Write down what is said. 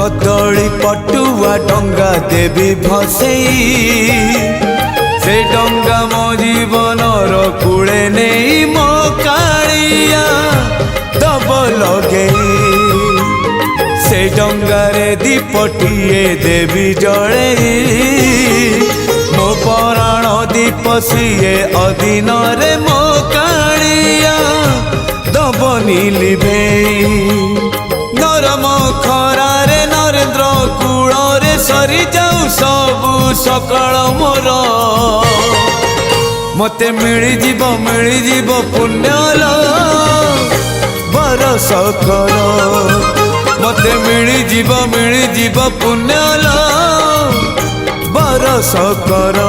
कदली पटुआ डंगा देवी भसई से डंगा मो जीवनर कूले नहीं मो कालिया दब लगे से डंगारे दीपटिए देवी जड़े मो पराण दीप सीए अधीन रे मो कालिया दबनी लिभे नरम खरारे नरेंद्र कूल रे सरी जाऊ सबु सकाळ मोर मते मिली जीव पुण्यल बरस कर मते मिली जीव पुण्यल बरस कर।